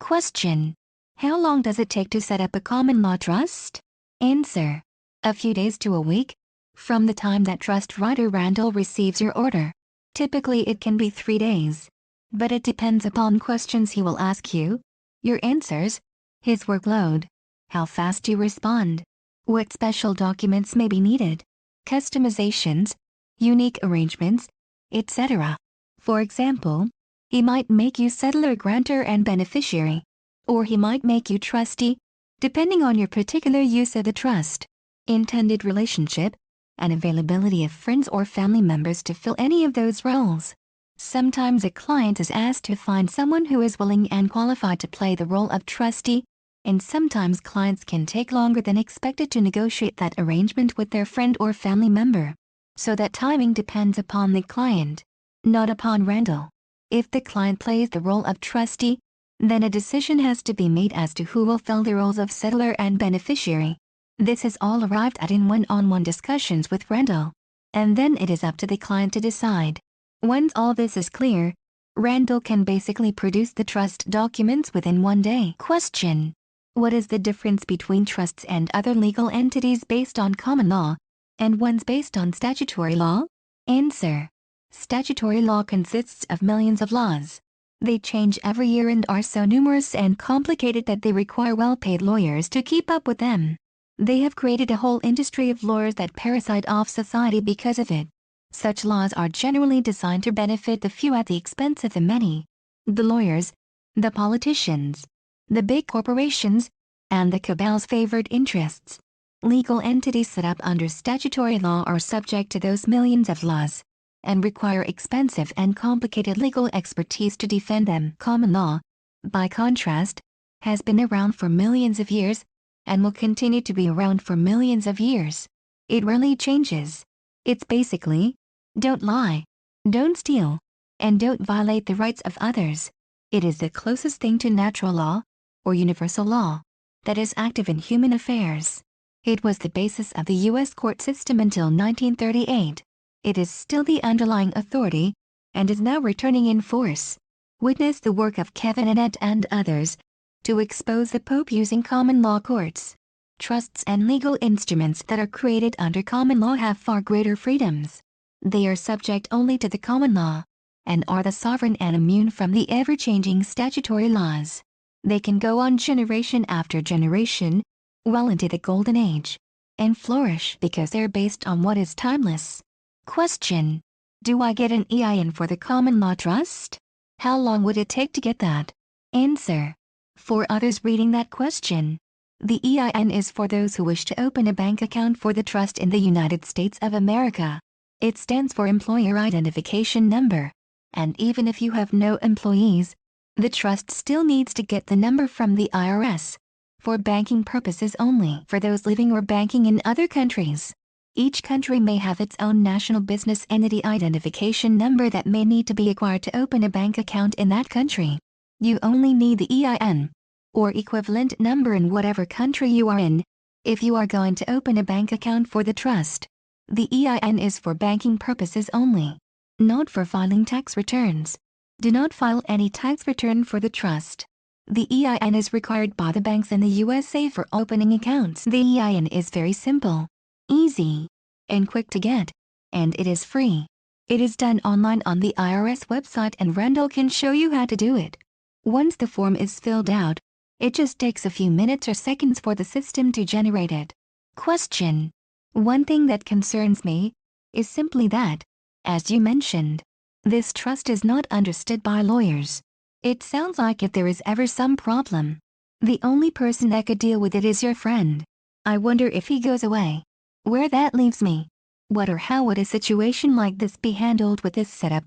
Question. How long does it take to set up a common law trust? Answer. A few days to a week, from the time that trust writer Randall receives your order. Typically it can be 3 days. But it depends upon questions he will ask you, your answers, his workload, how fast you respond, what special documents may be needed, customizations, unique arrangements, etc. For example, he might make you settlor, grantor, and beneficiary, or he might make you trustee, depending on your particular use of the trust, intended relationship, and availability of friends or family members to fill any of those roles. Sometimes a client is asked to find someone who is willing and qualified to play the role of trustee, and sometimes clients can take longer than expected to negotiate that arrangement with their friend or family member. So that timing depends upon the client, not upon Randall. If the client plays the role of trustee, then a decision has to be made as to who will fill the roles of settlor and beneficiary. This is all arrived at in one-on-one discussions with Randall, and then it is up to the client to decide. Once all this is clear, Randall can basically produce the trust documents within 1 day. Question. What is the difference between trusts and other legal entities based on common law, and ones based on statutory law? Answer. Statutory law consists of millions of laws. They change every year and are so numerous and complicated that they require well-paid lawyers to keep up with them. They have created a whole industry of lawyers that parasite off society because of it. Such laws are generally designed to benefit the few at the expense of the many. The lawyers, the politicians, the big corporations, and the cabal's favored interests. Legal entities set up under statutory law are subject to those millions of laws, and require expensive and complicated legal expertise to defend them. Common law, by contrast, has been around for millions of years, and will continue to be around for millions of years. It rarely changes. It's basically, don't lie, don't steal, and don't violate the rights of others. It is the closest thing to natural law, or universal law, that is active in human affairs. It was the basis of the U.S. court system until 1938. It is still the underlying authority, and is now returning in force. Witness the work of Kevin Annett and others, to expose the Pope using common law courts. Trusts and legal instruments that are created under common law have far greater freedoms. They are subject only to the common law, and are the sovereign and immune from the ever-changing statutory laws. They can go on generation after generation, well into the golden age, and flourish because they're based on what is timeless. Question. Do I get an EIN for the common law trust? How long would it take to get that? Answer. For others reading that question, the EIN is for those who wish to open a bank account for the trust in the United States of America. It stands for Employer Identification Number, and even if you have no employees, the trust still needs to get the number from the IRS, for banking purposes only for those living or banking in other countries. Each country may have its own national business entity identification number that may need to be acquired to open a bank account in that country. You only need the EIN, or equivalent number in whatever country you are in, if you are going to open a bank account for the trust. The EIN is for banking purposes only, not for filing tax returns. Do not file any tax return for the trust. The EIN is required by the banks in the USA for opening accounts. The EIN is very simple, easy, and quick to get, and it is free. It is done online on the IRS website, and Randall can show you how to do it. Once the form is filled out, it just takes a few minutes or seconds for the system to generate it. Question. One thing that concerns me is simply that, as you mentioned, this trust is not understood by lawyers. It sounds like if there is ever some problem, the only person that could deal with it is your friend. I wonder if he goes away, where that leaves me. What or how would a situation like this be handled with this setup?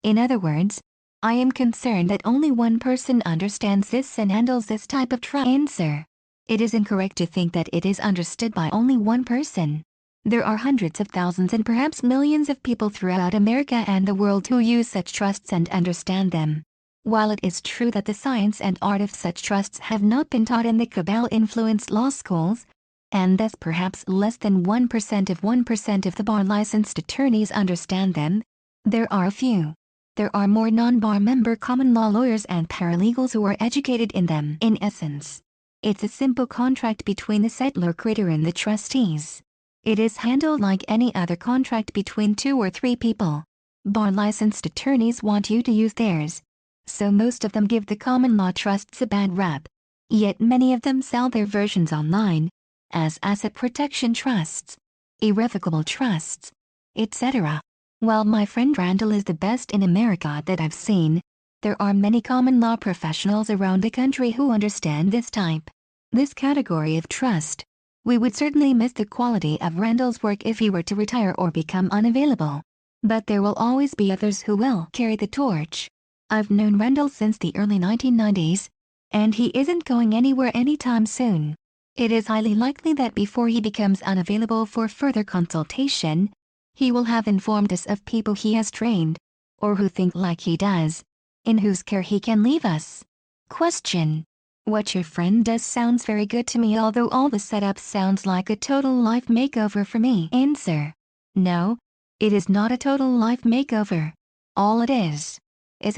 In other words, I am concerned that only one person understands this and handles this type of trust. Answer. It is incorrect to think that it is understood by only one person. There are hundreds of thousands and perhaps millions of people throughout America and the world who use such trusts and understand them. While it is true that the science and art of such trusts have not been taught in the cabal-influenced law schools, and thus perhaps less than 1% of the bar-licensed attorneys understand them, there are a few There are more non-bar member common law lawyers and paralegals who are educated in them. In essence, it's a simple contract between the settlor-creator and the trustees. It is handled like any other contract between 2 or 3 people. Bar-licensed attorneys want you to use theirs, so most of them give the common law trusts a bad rap. Yet many of them sell their versions online as asset protection trusts, irrevocable trusts, etc. While my friend Randall is the best in America that I've seen, there are many common law professionals around the country who understand this category of trust. We would certainly miss the quality of Randall's work if he were to retire or become unavailable. But there will always be others who will carry the torch. I've known Randall since the early 1990s, and he isn't going anywhere anytime soon. It is highly likely that before he becomes unavailable for further consultation, he will have informed us of people he has trained, or who think like he does, in whose care he can leave us. Question: what your friend does sounds very good to me, although all the setup sounds like a total life makeover for me. Answer: no, it is not a total life makeover. All it is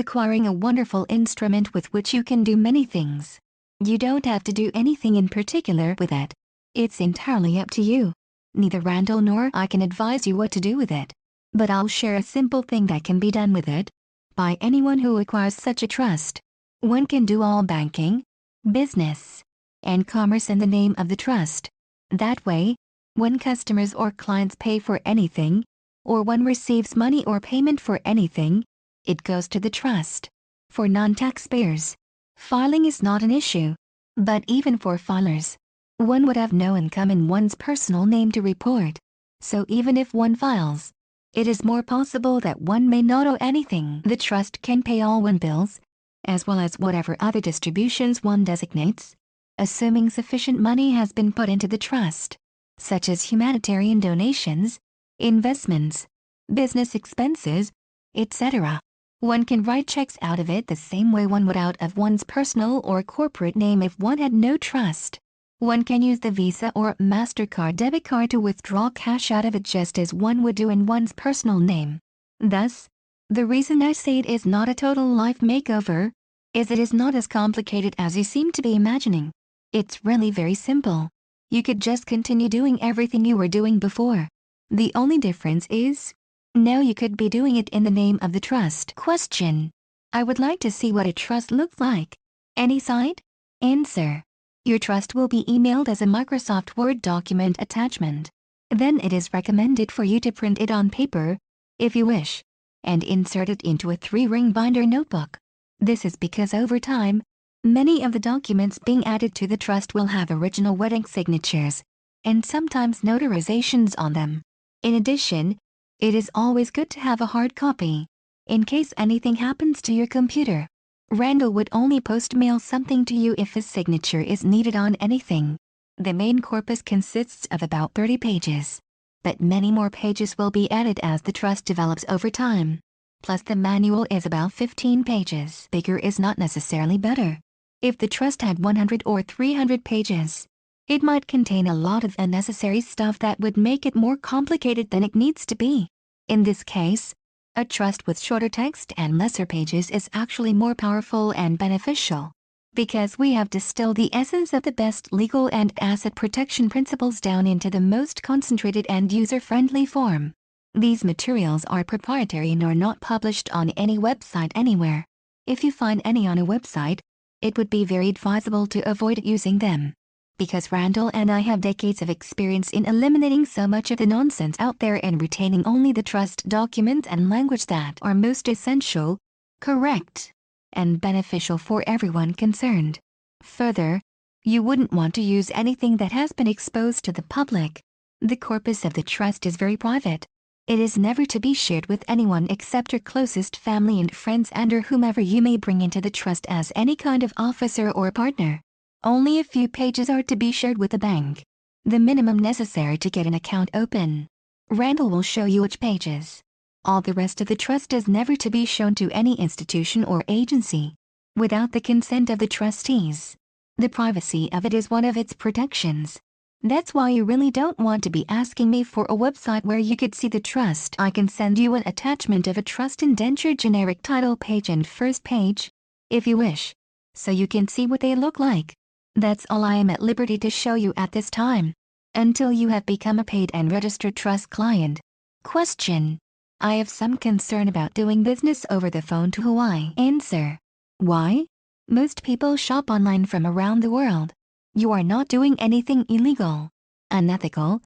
acquiring a wonderful instrument with which you can do many things. You don't have to do anything in particular with it. It's entirely up to you. Neither Randall nor I can advise you what to do with it. But I'll share a simple thing that can be done with it by anyone who acquires such a trust. One can do all banking, business, and commerce in the name of the trust. That way, when customers or clients pay for anything, or one receives money or payment for anything, it goes to the trust. For non-taxpayers, filing is not an issue. But even for filers, one would have no income in one's personal name to report. So even if one files, it is more possible that one may not owe anything. The trust can pay all one bills, as well as whatever other distributions one designates, assuming sufficient money has been put into the trust, such as humanitarian donations, investments, business expenses, etc. One can write checks out of it the same way one would out of one's personal or corporate name if one had no trust. One can use the Visa or MasterCard debit card to withdraw cash out of it just as one would do in one's personal name. Thus, the reason I say it is not a total life makeover is it is not as complicated as you seem to be imagining. It's really very simple. You could just continue doing everything you were doing before. The only difference is, now you could be doing it in the name of the trust. Question: I would like to see what a trust looks like. Any site? Answer: your trust will be emailed as a Microsoft Word document attachment. Then it is recommended for you to print it on paper, if you wish, and insert it into a 3-ring binder notebook. This is because over time, many of the documents being added to the trust will have original wedding signatures, and sometimes notarizations on them. In addition, it is always good to have a hard copy, in case anything happens to your computer. Randall would only postmail something to you if his signature is needed on anything. The main corpus consists of about 30 pages, but many more pages will be added as the trust develops over time. Plus the manual is about 15 pages. Bigger is not necessarily better. If the trust had 100 or 300 pages, it might contain a lot of unnecessary stuff that would make it more complicated than it needs to be. In this case, a trust with shorter text and lesser pages is actually more powerful and beneficial, because we have distilled the essence of the best legal and asset protection principles down into the most concentrated and user-friendly form. These materials are proprietary and are not published on any website anywhere. If you find any on a website, it would be very advisable to avoid using them, because Randall and I have decades of experience in eliminating so much of the nonsense out there and retaining only the trust documents and language that are most essential, correct, and beneficial for everyone concerned. Further, you wouldn't want to use anything that has been exposed to the public. The corpus of the trust is very private. It is never to be shared with anyone except your closest family and friends and/or whomever you may bring into the trust as any kind of officer or partner. Only a few pages are to be shared with the bank, the minimum necessary to get an account open. Randall will show you which pages. All the rest of the trust is never to be shown to any institution or agency, without the consent of the trustees. The privacy of it is one of its protections. That's why you really don't want to be asking me for a website where you could see the trust. I can send you an attachment of a trust indenture generic title page and first page, if you wish, so you can see what they look like. That's all I am at liberty to show you at this time, until you have become a paid and registered trust client. Question. I have some concern about doing business over the phone to Hawaii. Answer. Why? Most people shop online from around the world. You are not doing anything illegal, unethical,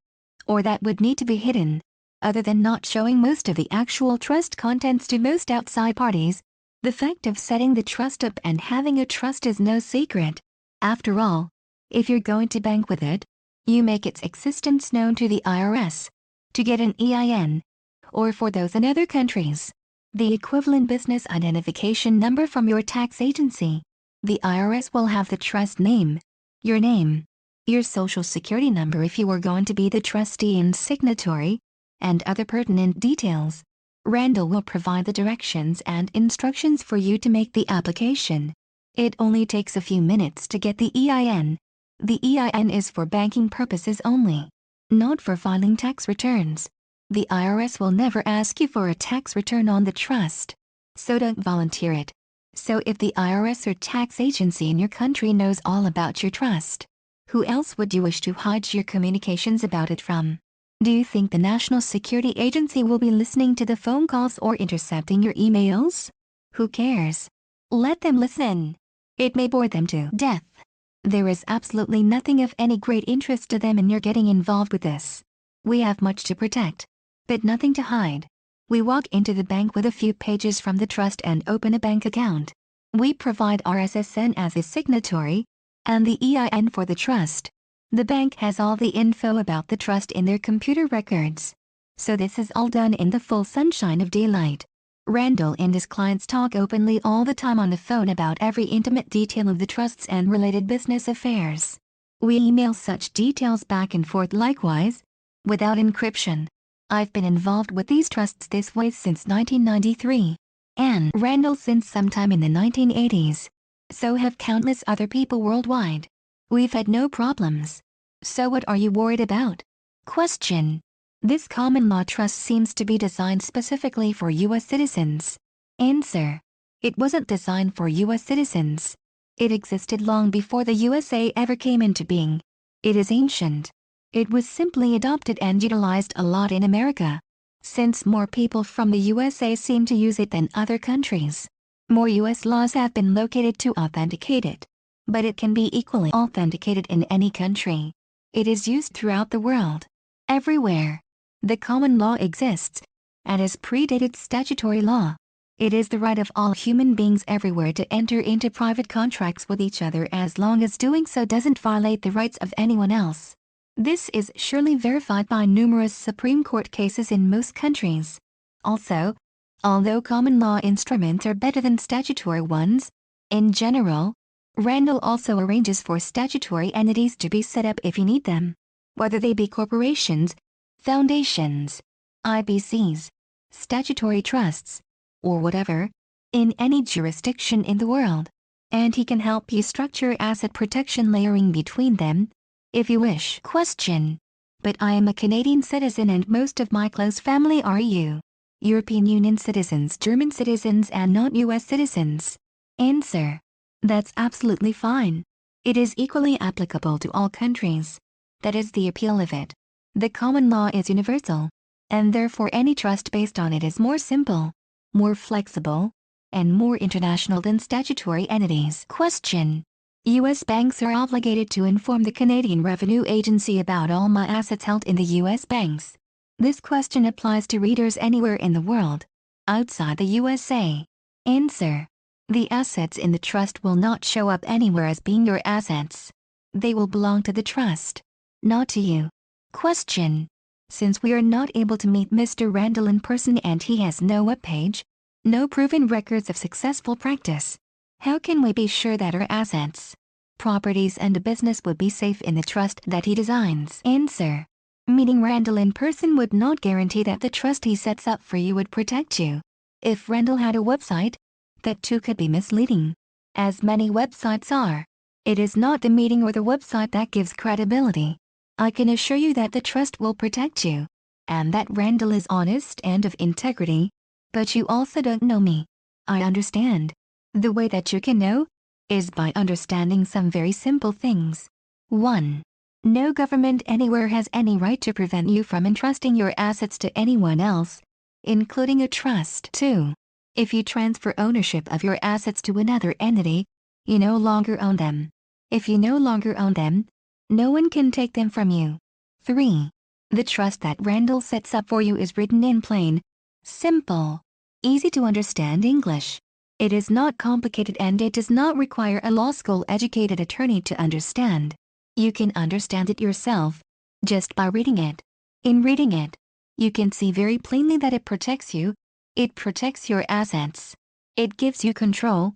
or that would need to be hidden, other than not showing most of the actual trust contents to most outside parties. The fact of setting the trust up and having a trust is no secret. After all, if you're going to bank with it, you make its existence known to the IRS, to get an EIN, or for those in other countries, the equivalent business identification number from your tax agency. The IRS will have the trust name, your social security number if you are going to be the trustee and signatory, and other pertinent details. Randall will provide the directions and instructions for you to make the application. It only takes a few minutes to get the EIN. The EIN is for banking purposes only, not for filing tax returns. The IRS will never ask you for a tax return on the trust, so don't volunteer it. So if the IRS or tax agency in your country knows all about your trust, who else would you wish to hide your communications about it from? Do you think the National Security Agency will be listening to the phone calls or intercepting your emails? Who cares? Let them listen. It may bore them to death. There is absolutely nothing of any great interest to them in your getting involved with this. We have much to protect, but nothing to hide. We walk into the bank with a few pages from the trust and open a bank account. We provide our SSN as a signatory, and the EIN for the trust. The bank has all the info about the trust in their computer records. So this is all done in the full sunshine of daylight. Randall and his clients talk openly all the time on the phone about every intimate detail of the trusts and related business affairs. We email such details back and forth likewise, without encryption. I've been involved with these trusts this way since 1993, and Randall since sometime in the 1980s. So have countless other people worldwide. We've had no problems. So what are you worried about? Question. This common law trust seems to be designed specifically for U.S. citizens. Answer. It wasn't designed for U.S. citizens. It existed long before the USA ever came into being. It is ancient. It was simply adopted and utilized a lot in America, since more people from the USA seem to use it than other countries. More U.S. laws have been located to authenticate it, but it can be equally authenticated in any country. It is used throughout the world, everywhere. The common law exists, and has predated statutory law. It is the right of all human beings everywhere to enter into private contracts with each other as long as doing so doesn't violate the rights of anyone else. This is surely verified by numerous Supreme Court cases in most countries. Also, although common law instruments are better than statutory ones, in general, Randall also arranges for statutory entities to be set up if you need them, whether they be corporations, foundations, IBCs, statutory trusts, or whatever, in any jurisdiction in the world. And he can help you structure asset protection layering between them, if you wish. Question. But I am a Canadian citizen and most of my close family are EU, European Union citizens, German citizens and not US citizens. Answer. That's absolutely fine. It is equally applicable to all countries. That is the appeal of it. The common law is universal, and therefore any trust based on it is more simple, more flexible, and more international than statutory entities. Question. U.S. banks are obligated to inform the Canadian Revenue Agency about all my assets held in the U.S. banks. This question applies to readers anywhere in the world, outside the USA. Answer. The assets in the trust will not show up anywhere as being your assets. They will belong to the trust, not to you. Question. Since we are not able to meet Mr. Randall in person and he has no webpage, no proven records of successful practice, how can we be sure that our assets, properties and business would be safe in the trust that he designs? Answer. Meeting Randall in person would not guarantee that the trust he sets up for you would protect you. If Randall had a website, that too could be misleading, as many websites are. It is not the meeting or the website that gives credibility. I can assure you that the trust will protect you, and that Randall is honest and of integrity. But you also don't know me. I understand. The way that you can know is by understanding some very simple things. 1. No government anywhere has any right to prevent you from entrusting your assets to anyone else, including a trust. 2. If you transfer ownership of your assets to another entity, you no longer own them. If you no longer own them, no one can take them from you. 3. The trust that Randall sets up for you is written in plain, simple, easy to understand English. It is not complicated and it does not require a law school educated attorney to understand. You can understand it yourself, just by reading it. In reading it, you can see very plainly that it protects you. It protects your assets. It gives you control,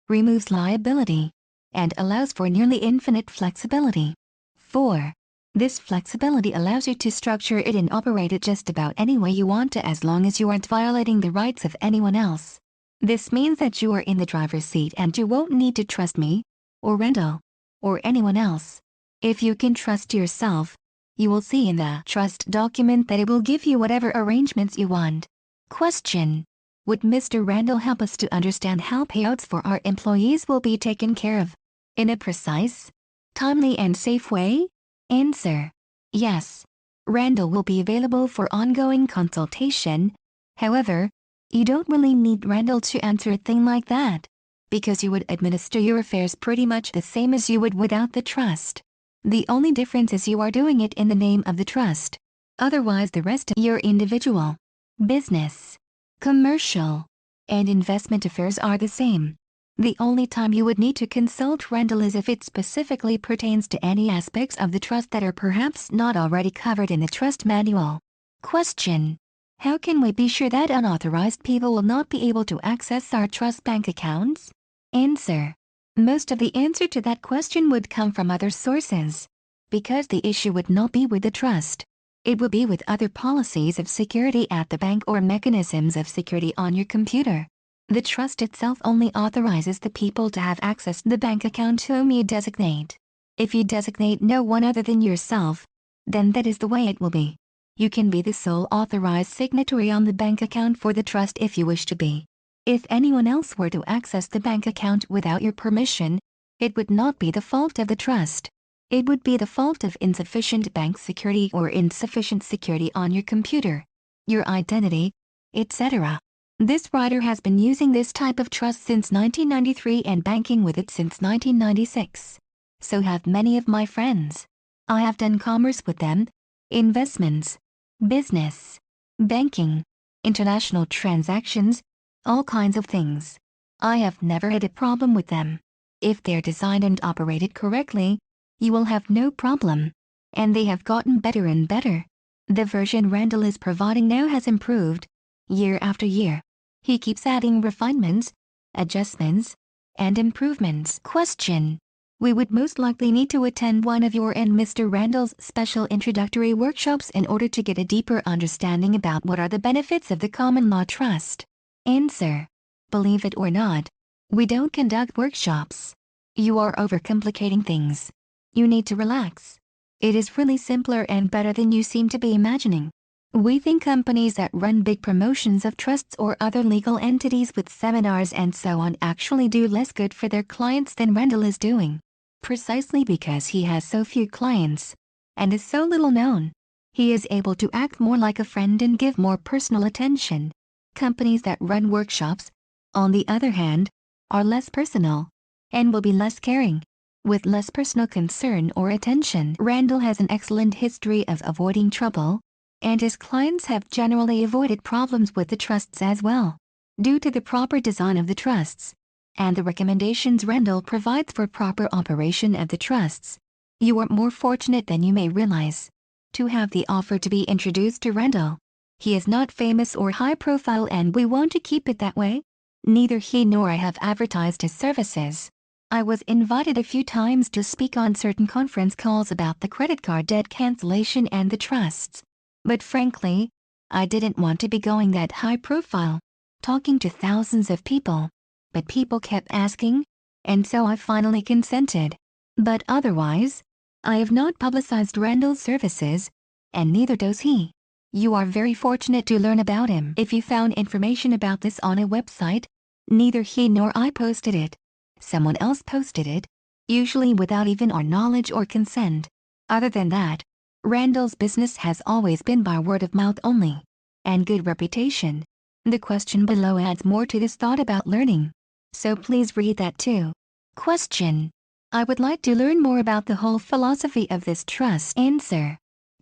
removes liability, and allows for nearly infinite flexibility. 4. This flexibility allows you to structure it and operate it just about any way you want to as long as you aren't violating the rights of anyone else. This means that you are in the driver's seat and you won't need to trust me, or Randall, or anyone else. If you can trust yourself, you will see in the trust document that it will give you whatever arrangements you want. Question: would Mr. Randall help us to understand how payouts for our employees will be taken care of in a precise, timely and safe way? Answer: yes. Randall will be available for ongoing consultation. However, you don't really need Randall to answer a thing like that, because you would administer your affairs pretty much the same as you would without the trust. The only difference is you are doing it in the name of the trust. Otherwise the rest of your individual, business, commercial, and investment affairs are the same. The only time you would need to consult Randall is if it specifically pertains to any aspects of the trust that are perhaps not already covered in the trust manual. Question: how can we be sure that unauthorized people will not be able to access our trust bank accounts? Answer: most of the answer to that question would come from other sources, because the issue would not be with the trust. It would be with other policies of security at the bank or mechanisms of security on your computer. The trust itself only authorizes the people to have access to the bank account whom you designate. If you designate no one other than yourself, then that is the way it will be. You can be the sole authorized signatory on the bank account for the trust if you wish to be. If anyone else were to access the bank account without your permission, it would not be the fault of the trust. It would be the fault of insufficient bank security or insufficient security on your computer, your identity, etc. This writer has been using this type of trust since 1993 and banking with it since 1996. So have many of my friends. I have done commerce with them, investments, business, banking, international transactions, all kinds of things. I have never had a problem with them. If they're designed and operated correctly, you will have no problem. And they have gotten better and better. The version Randall is providing now has improved, year after year. He keeps adding refinements, adjustments, and improvements. Question: we would most likely need to attend one of your and Mr. Randall's special introductory workshops in order to get a deeper understanding about what are the benefits of the common law trust. Answer: believe it or not, we don't conduct workshops. You are overcomplicating things. You need to relax. It is really simpler and better than you seem to be imagining. We think companies that run big promotions of trusts or other legal entities with seminars and so on actually do less good for their clients than Randall is doing. Precisely because he has so few clients, and is so little known, he is able to act more like a friend and give more personal attention. Companies that run workshops, on the other hand, are less personal, and will be less caring, with less personal concern or attention. Randall has an excellent history of avoiding trouble, and his clients have generally avoided problems with the trusts as well, due to the proper design of the trusts, and the recommendations Randall provides for proper operation of the trusts. You are more fortunate than you may realize to have the offer to be introduced to Randall. He is not famous or high profile and we want to keep it that way. Neither he nor I have advertised his services. I was invited a few times to speak on certain conference calls about the credit card debt cancellation and the trusts. But frankly, I didn't want to be going that high profile, talking to thousands of people. But people kept asking, and so I finally consented. But otherwise, I have not publicized Randall's services, and neither does he. You are very fortunate to learn about him. If you found information about this on a website, neither he nor I posted it. Someone else posted it, usually without even our knowledge or consent. Other than that, Randall's business has always been by word of mouth only, and good reputation. The question below adds more to this thought about learning, so please read that too. Question: I would like to learn more about the whole philosophy of this trust. Answer: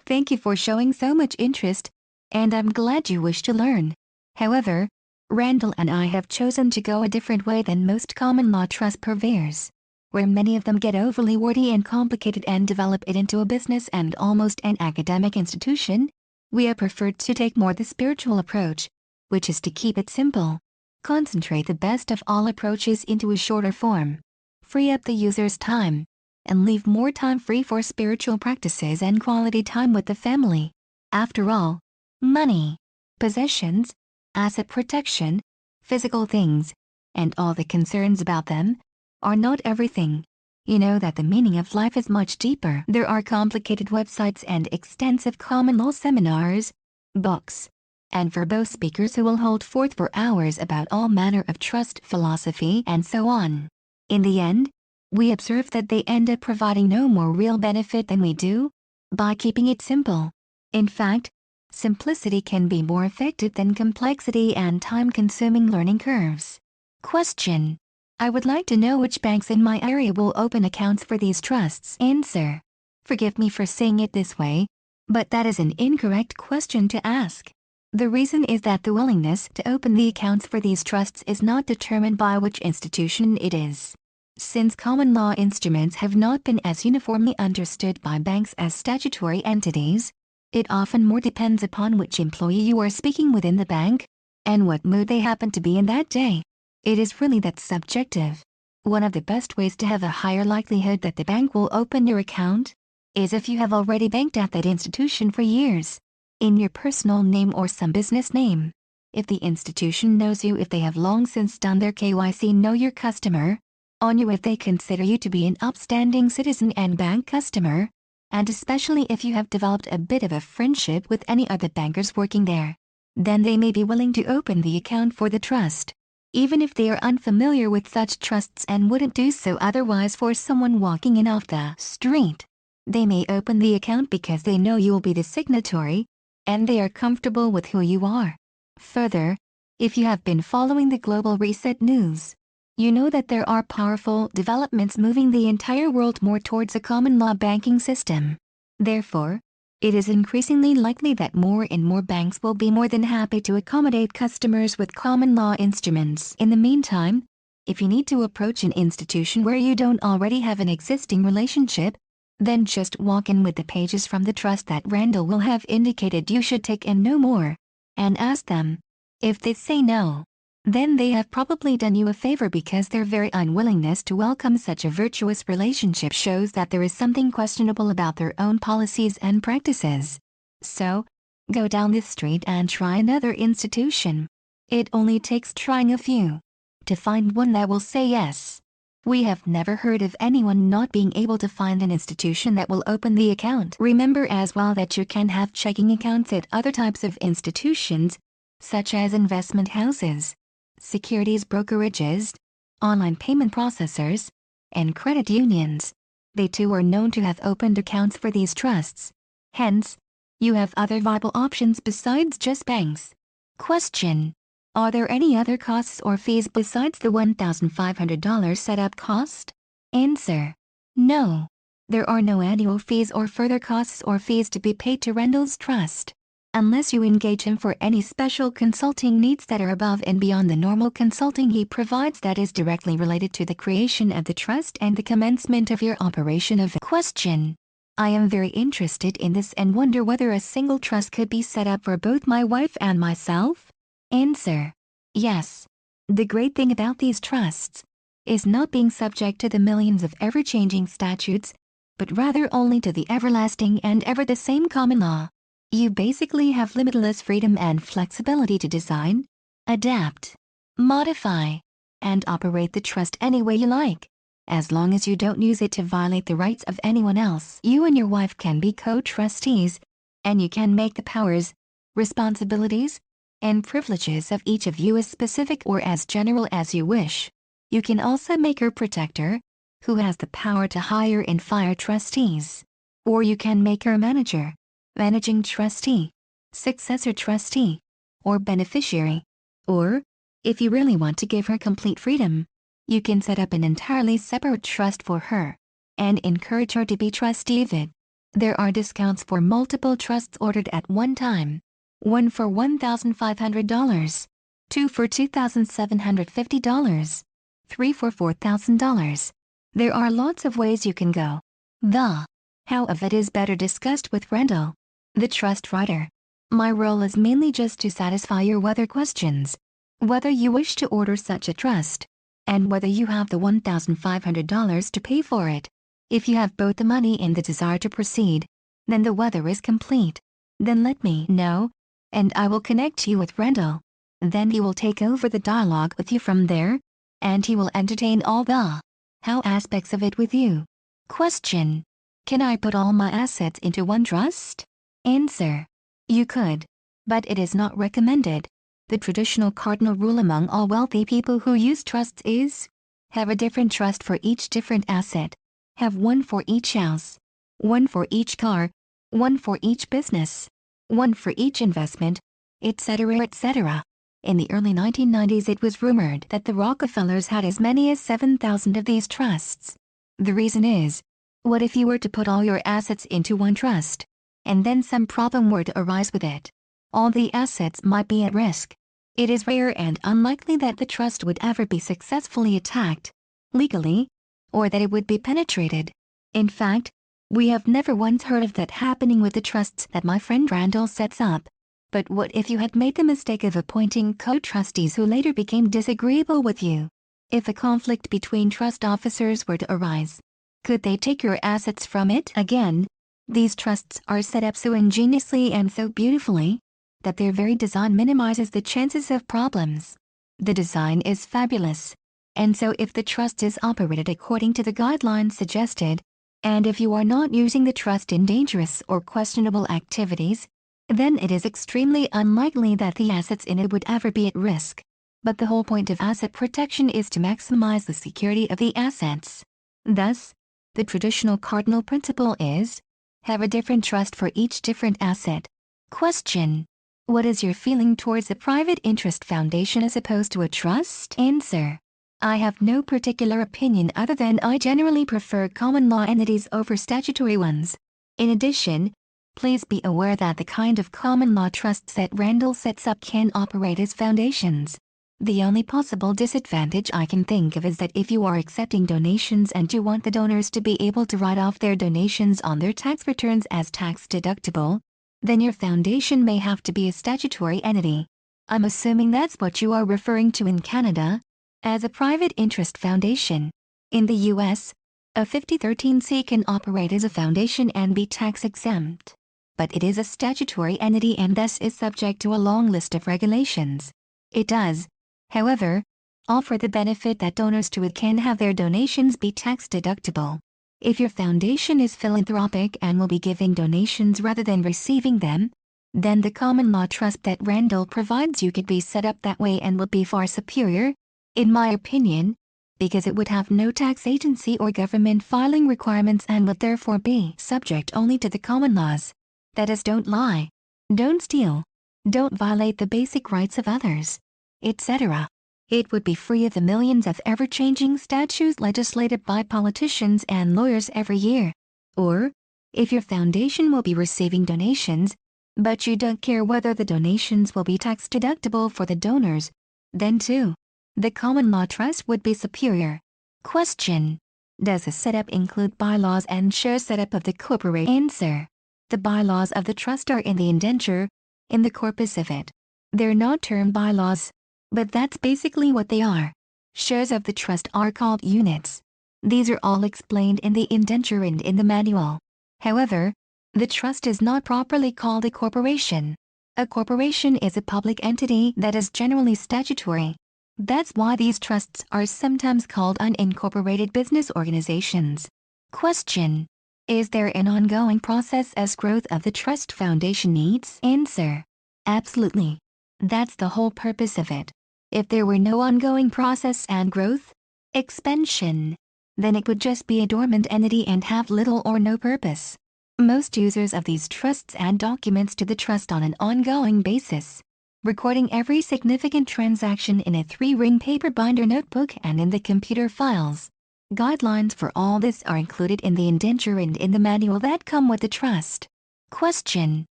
thank you for showing so much interest, and I'm glad you wish to learn. However, Randall and I have chosen to go a different way than most common law trust purveyors, where many of them get overly wordy and complicated and develop it into a business and almost an academic institution. We have preferred to take more the spiritual approach, which is to keep it simple, concentrate the best of all approaches into a shorter form, free up the user's time, and leave more time free for spiritual practices and quality time with the family. After all, money, possessions, asset protection, physical things, and all the concerns about them, are not everything. You know that the meaning of life is much deeper. There are complicated websites and extensive common law seminars, books, and verbose speakers who will hold forth for hours about all manner of trust philosophy and so on. In the end, we observe that they end up providing no more real benefit than we do by keeping it simple. In fact, simplicity can be more effective than complexity and time-consuming learning curves. Question: I would like to know which banks in my area will open accounts for these trusts. Answer: forgive me for saying it this way, but that is an incorrect question to ask. The reason is that the willingness to open the accounts for these trusts is not determined by which institution it is. Since common law instruments have not been as uniformly understood by banks as statutory entities, it often more depends upon which employee you are speaking with in the bank, and what mood they happen to be in that day. It is really that subjective. One of the best ways to have a higher likelihood that the bank will open your account is if you have already banked at that institution for years, in your personal name or some business name. If the institution knows you, if they have long since done their KYC Know Your Customer on you, if they consider you to be an upstanding citizen and bank customer, and especially if you have developed a bit of a friendship with any of the bankers working there, then they may be willing to open the account for the trust, even if they are unfamiliar with such trusts and wouldn't do so otherwise for someone walking in off the street. They may open the account because they know you will be the signatory, and they are comfortable with who you are. Further, if you have been following the global reset news, you know that there are powerful developments moving the entire world more towards a common law banking system. Therefore, it is increasingly likely that more and more banks will be more than happy to accommodate customers with common law instruments. In the meantime, if you need to approach an institution where you don't already have an existing relationship, then just walk in with the pages from the trust that Randall will have indicated you should take and no more, and ask them. If they say no, then they have probably done you a favor, because their very unwillingness to welcome such a virtuous relationship shows that there is something questionable about their own policies and practices. So, go down this street and try another institution. It only takes trying a few to find one that will say yes. We have never heard of anyone not being able to find an institution that will open the account. Remember as well that you can have checking accounts at other types of institutions, such as investment houses, securities brokerages, online payment processors, and credit unions. They too are known to have opened accounts for these trusts. Hence, you have other viable options besides just banks. Question: are there any other costs or fees besides the $1,500 setup cost? Answer: no. There are no annual fees or further costs or fees to be paid to Randall's Trust, unless you engage him for any special consulting needs that are above and beyond the normal consulting he provides that is directly related to the creation of the trust and the commencement of your operation of it. Question: I am very interested in this and wonder whether a single trust could be set up for both my wife and myself? Answer: yes. The great thing about these trusts is not being subject to the millions of ever-changing statutes, but rather only to the everlasting and ever the same common law. You basically have limitless freedom and flexibility to design, adapt, modify, and operate the trust any way you like. As long as you don't use it to violate the rights of anyone else, you and your wife can be co-trustees, and you can make the powers, responsibilities, and privileges of each of you as specific or as general as you wish. You can also make her protector, who has the power to hire and fire trustees. Or you can make her manager, managing trustee, successor trustee, or beneficiary. Or, if you really want to give her complete freedom, you can set up an entirely separate trust for her and encourage her to be trustee of it. There are discounts for multiple trusts ordered at one time. One for $1,500, two for $2,750, three for $4,000. There are lots of ways you can go. The how of it is better discussed with Randall, the trust writer. My role is mainly just to satisfy your weather questions, whether you wish to order such a trust, and whether you have the $1,500 to pay for it. If you have both the money and the desire to proceed, then the weather is complete. Then let me know, and I will connect you with Randall. Then he will take over the dialogue with you from there, and he will entertain all the how aspects of it with you. Question: can I put all my assets into one trust? Answer: you could, but it is not recommended. The traditional cardinal rule among all wealthy people who use trusts is, have a different trust for each different asset. Have one for each house, one for each car, one for each business, one for each investment, etc., etc. In the early 1990s it was rumored that the Rockefellers had as many as 7,000 of these trusts. The reason is, what if you were to put all your assets into one trust, and then some problem were to arise with it? All the assets might be at risk. It is rare and unlikely that the trust would ever be successfully attacked, legally, or that it would be penetrated. In fact, we have never once heard of that happening with the trusts that my friend Randall sets up. But what if you had made the mistake of appointing co-trustees who later became disagreeable with you? If a conflict between trust officers were to arise, could they take your assets from it again? These trusts are set up so ingeniously and so beautifully that their very design minimizes the chances of problems. The design is fabulous, and so if the trust is operated according to the guidelines suggested, and if you are not using the trust in dangerous or questionable activities, then it is extremely unlikely that the assets in it would ever be at risk. But the whole point of asset protection is to maximize the security of the assets. Thus, the traditional cardinal principle is, have a different trust for each different asset. Question: what is your feeling towards a private interest foundation as opposed to a trust? Answer: I have no particular opinion other than I generally prefer common law entities over statutory ones. In addition, please be aware that the kind of common law trusts that Randall sets up can operate as foundations. The only possible disadvantage I can think of is that if you are accepting donations and you want the donors to be able to write off their donations on their tax returns as tax deductible, then your foundation may have to be a statutory entity. I'm assuming that's what you are referring to in Canada as a private interest foundation. In the US, a 5013C can operate as a foundation and be tax exempt, but it is a statutory entity and thus is subject to a long list of regulations. It does, however, offer the benefit that donors to it can have their donations be tax deductible. If your foundation is philanthropic and will be giving donations rather than receiving them, then the common law trust that Randall provides you could be set up that way and would be far superior, in my opinion, because it would have no tax agency or government filing requirements and would therefore be subject only to the common laws. That is, don't lie, don't steal, don't violate the basic rights of others, etc. It would be free of the millions of ever-changing statutes legislated by politicians and lawyers every year. Or, if your foundation will be receiving donations, but you don't care whether the donations will be tax deductible for the donors, then too, the common law trust would be superior. Question: does the setup include bylaws and share setup of the corporation? Answer: the bylaws of the trust are in the indenture, in the corpus of it. They're not termed bylaws, but that's basically what they are. Shares of the trust are called units. These are all explained in the indenture and in the manual. However, the trust is not properly called a corporation. A corporation is a public entity that is generally statutory. That's why these trusts are sometimes called unincorporated business organizations. Question: is there an ongoing process as growth of the trust foundation needs? Answer: absolutely. That's the whole purpose of it. If there were no ongoing process and growth, expansion, then it would just be a dormant entity and have little or no purpose. Most users of these trusts add documents to the trust on an ongoing basis, recording every significant transaction in a 3-ring paper binder notebook and in the computer files. Guidelines for all this are included in the indenture and in the manual that come with the trust. Question: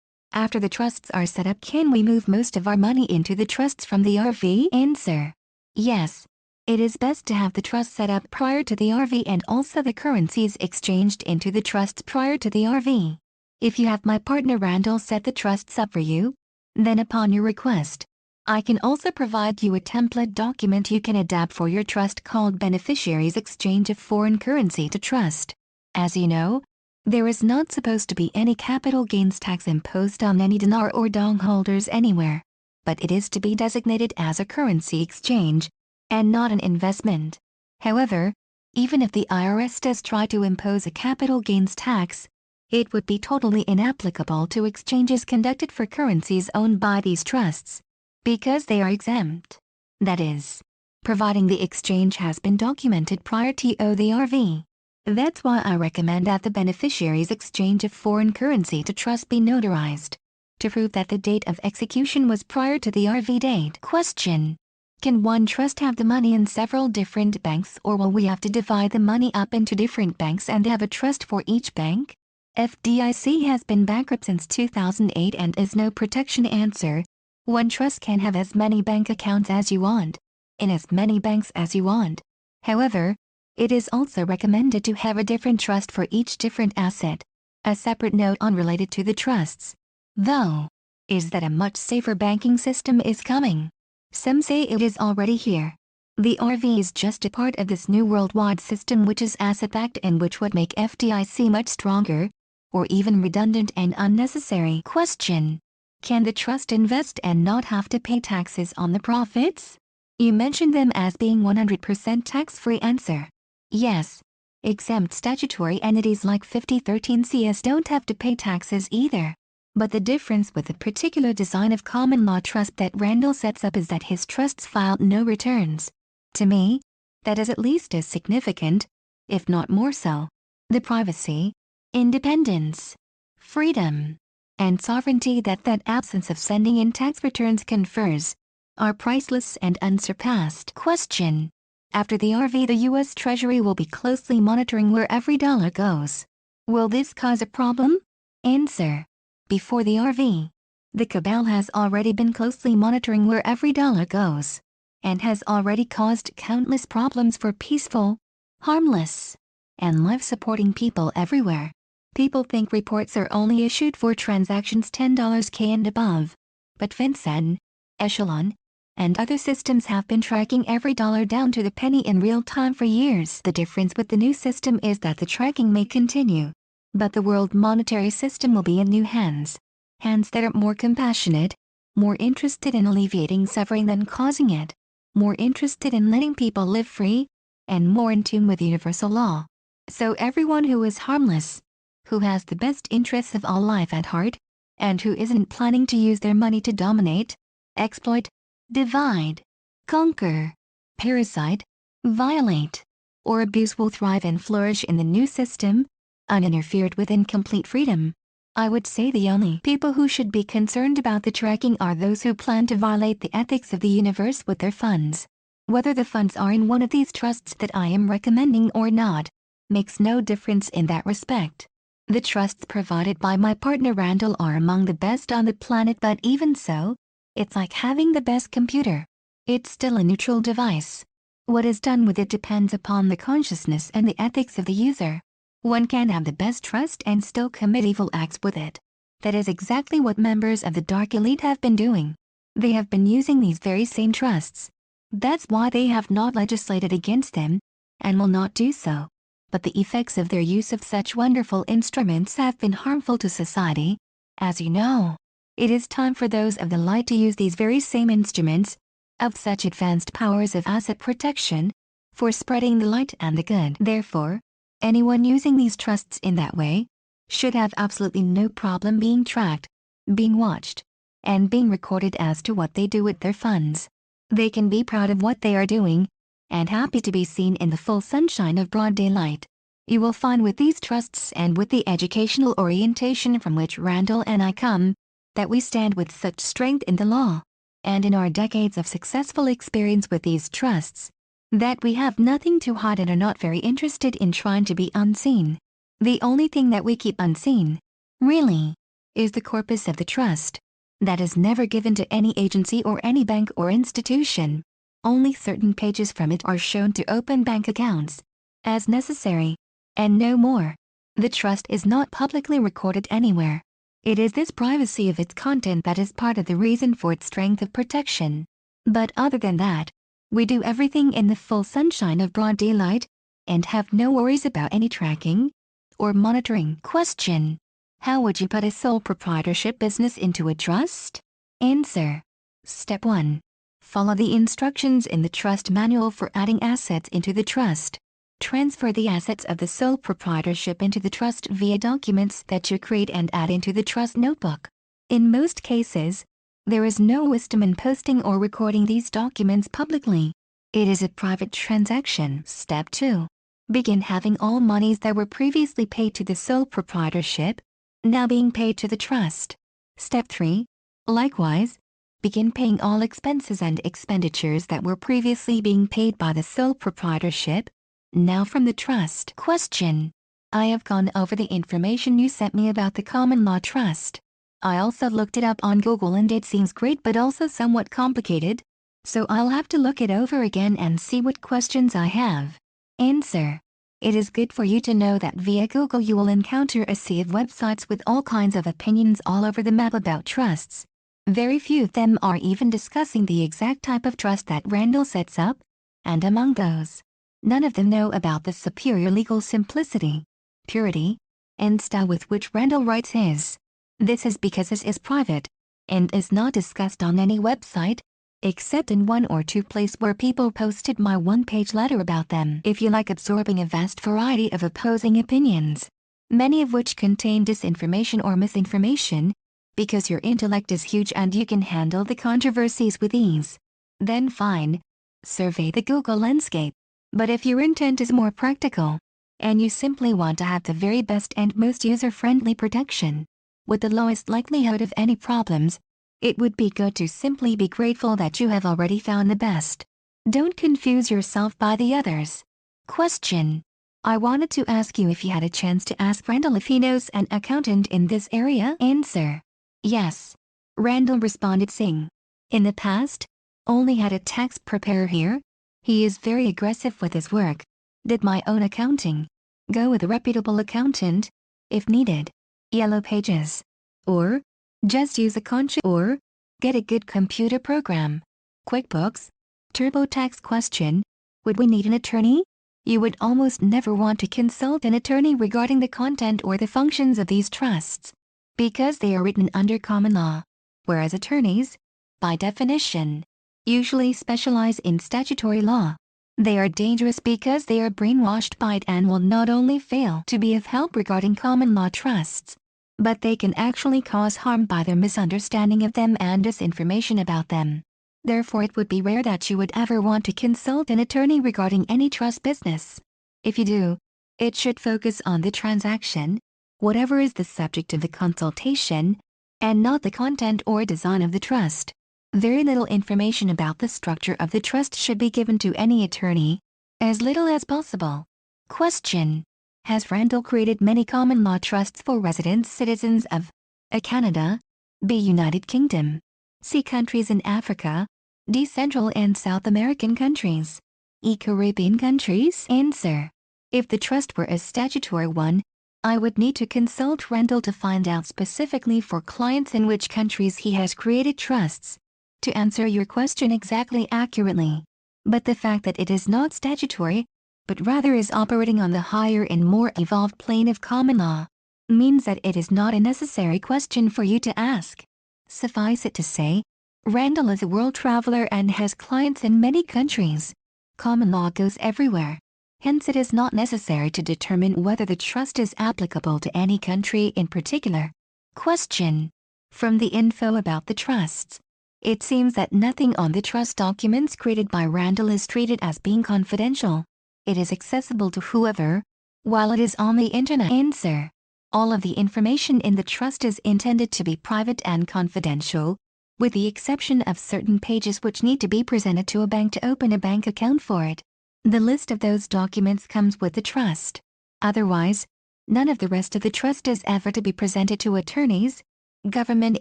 after the trusts are set up, can we move most of our money into the trusts from the RV? Answer: yes. It is best to have the trust set up prior to the RV and also the currencies exchanged into the trusts prior to the RV. If you have my partner Randall set the trusts up for you, then upon your request, I can also provide you a template document you can adapt for your trust called Beneficiaries Exchange of Foreign Currency to Trust. As you know, there is not supposed to be any capital gains tax imposed on any dinar or dong holders anywhere, but it is to be designated as a currency exchange and not an investment. However, even if the IRS does try to impose a capital gains tax, it would be totally inapplicable to exchanges conducted for currencies owned by these trusts, because they are exempt. That is, providing the exchange has been documented prior to the RV. That's why I recommend that the beneficiary's exchange of foreign currency to trust be notarized, to prove that the date of execution was prior to the RV date. Question: can one trust have the money in several different banks, or will we have to divide the money up into different banks and have a trust for each bank? FDIC has been bankrupt since 2008 and is no protection. Answer: one trust can have as many bank accounts as you want, in as many banks as you want. However, it is also recommended to have a different trust for each different asset. A separate note unrelated to the trusts, though, is that a much safer banking system is coming. Some say it is already here. The RV is just a part of this new worldwide system which is asset-backed and which would make FDIC much stronger, or even redundant and unnecessary. Question: can the trust invest and not have to pay taxes on the profits? You mentioned them as being 100% tax-free. Answer: yes. Exempt statutory entities like 5013 CS don't have to pay taxes either. But the difference with the particular design of common law trust that Randall sets up is that his trusts filed no returns. To me, that is at least as significant, if not more so. The privacy, independence, freedom, and sovereignty that absence of sending in tax returns confers are priceless and unsurpassed. Question: after the RV, the U.S. Treasury will be closely monitoring where every dollar goes. Will this cause a problem? Answer: before the RV, the cabal has already been closely monitoring where every dollar goes, and has already caused countless problems for peaceful, harmless, and life-supporting people everywhere. People think reports are only issued for transactions $10K and above, but FinCEN, Echelon, and other systems have been tracking every dollar down to the penny in real time for years. The difference with the new system is that the tracking may continue, but the world monetary system will be in new hands. Hands that are more compassionate, more interested in alleviating suffering than causing it, more interested in letting people live free, and more in tune with universal law. So everyone who is harmless, who has the best interests of all life at heart, and who isn't planning to use their money to dominate, exploit, divide, conquer, parasite, violate, or abuse will thrive and flourish in the new system, uninterfered with, in complete freedom. I would say the only people who should be concerned about the tracking are those who plan to violate the ethics of the universe with their funds. Whether the funds are in one of these trusts that I am recommending or not, makes no difference in that respect. The trusts provided by my partner Randall are among the best on the planet, but even so, it's like having the best computer. It's still a neutral device. What is done with it depends upon the consciousness and the ethics of the user. One can have the best trust and still commit evil acts with it. That is exactly what members of the dark elite have been doing. They have been using these very same trusts. That's why they have not legislated against them, and will not do so. But the effects of their use of such wonderful instruments have been harmful to society. As you know, it is time for those of the light to use these very same instruments, of such advanced powers of asset protection for spreading the light and the good. Therefore, anyone using these trusts in that way should have absolutely no problem being tracked, being watched, and being recorded as to what they do with their funds. They can be proud of what they are doing and happy to be seen in the full sunshine of broad daylight. You will find with these trusts and with the educational orientation from which Randall and I come, that we stand with such strength in the law, and in our decades of successful experience with these trusts, that we have nothing to hide and are not very interested in trying to be unseen. The only thing that we keep unseen, really, is the corpus of the trust. That is never given to any agency or any bank or institution. Only certain pages from it are shown to open bank accounts, as necessary, and no more. The trust is not publicly recorded anywhere. It is this privacy of its content that is part of the reason for its strength of protection. But other than that, we do everything in the full sunshine of broad daylight, and have no worries about any tracking or monitoring. Question: how would you put a sole proprietorship business into a trust? Answer: Step 1. Follow the instructions in the trust manual for adding assets into the trust. Transfer the assets of the sole proprietorship into the trust via documents that you create and add into the trust notebook. In most cases, there is no wisdom in posting or recording these documents publicly. It is a private transaction. Step 2. Begin having all monies that were previously paid to the sole proprietorship now being paid to the trust. Step 3. Likewise, begin paying all expenses and expenditures that were previously being paid by the sole proprietorship now from the trust. Question: I have gone over the information you sent me about the common law trust. I also looked it up on Google and it seems great but also somewhat complicated, so I'll have to look it over again and see what questions I have. Answer: it is good for you to know that via Google you will encounter a sea of websites with all kinds of opinions all over the map about trusts. Very few of them are even discussing the exact type of trust that Randall sets up, and among those, none of them know about the superior legal simplicity, purity, and style with which Randall writes his. This is because this is private, and is not discussed on any website, except in one or two places where people posted my one-page letter about them. If you like absorbing a vast variety of opposing opinions, many of which contain disinformation or misinformation, because your intellect is huge and you can handle the controversies with ease, then fine, survey the Google landscape. But if your intent is more practical, and you simply want to have the very best and most user-friendly protection, with the lowest likelihood of any problems, it would be good to simply be grateful that you have already found the best. Don't confuse yourself by the others. Question: I wanted to ask you if you had a chance to ask Randall if he knows an accountant in this area. Answer: yes. Randall responded saying, in the past, only had a tax preparer here. He is very aggressive with his work. Did my own accounting. Go with a reputable accountant, if needed. Yellow Pages. Or, just use a conscious or, get a good computer program. QuickBooks. TurboTax. Question: would we need an attorney? You would almost never want to consult an attorney regarding the content or the functions of these trusts, because they are written under common law, whereas attorneys, by definition, usually specialize in statutory law. They are dangerous because they are brainwashed by it and will not only fail to be of help regarding common law trusts, but they can actually cause harm by their misunderstanding of them and disinformation about them. Therefore it would be rare that you would ever want to consult an attorney regarding any trust business. If you do, it should focus on the transaction, whatever is the subject of the consultation, and not the content or design of the trust. Very little information about the structure of the trust should be given to any attorney, as little as possible. Question: has Randall created many common law trusts for residents, citizens of A. Canada, B. United Kingdom, C. countries in Africa, D. Central and South American countries, E. Caribbean countries? Answer: if the trust were a statutory one, I would need to consult Randall to find out specifically for clients in which countries he has created trusts, to answer your question exactly accurately. But the fact that it is not statutory, but rather is operating on the higher and more evolved plane of common law, means that it is not a necessary question for you to ask. Suffice it to say, Randall is a world traveler and has clients in many countries. Common law goes everywhere. Hence, it is not necessary to determine whether the trust is applicable to any country in particular. Question. From the info about the trusts, it seems that nothing on the trust documents created by Randall is treated as being confidential. It is accessible to whoever, while it is on the internet. Answer. All of the information in the trust is intended to be private and confidential, with the exception of certain pages which need to be presented to a bank to open a bank account for it. The list of those documents comes with the trust. Otherwise, none of the rest of the trust is ever to be presented to attorneys, government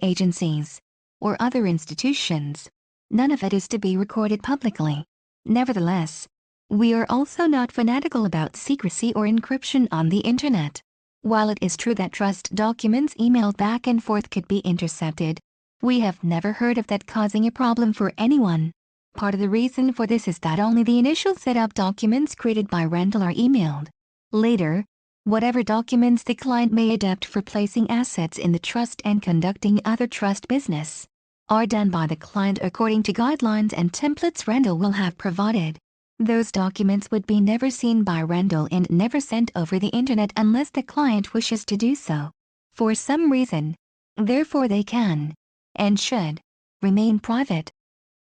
agencies, or other institutions. None of it is to be recorded publicly. Nevertheless, we are also not fanatical about secrecy or encryption on the internet. While it is true that trust documents emailed back and forth could be intercepted, we have never heard of that causing a problem for anyone. Part of the reason for this is that only the initial setup documents created by Randall are emailed. Later, whatever documents the client may adapt for placing assets in the trust and conducting other trust business are done by the client according to guidelines and templates Randall will have provided. Those documents would be never seen by Randall and never sent over the internet unless the client wishes to do so. For some reason, therefore they can, and should, remain private.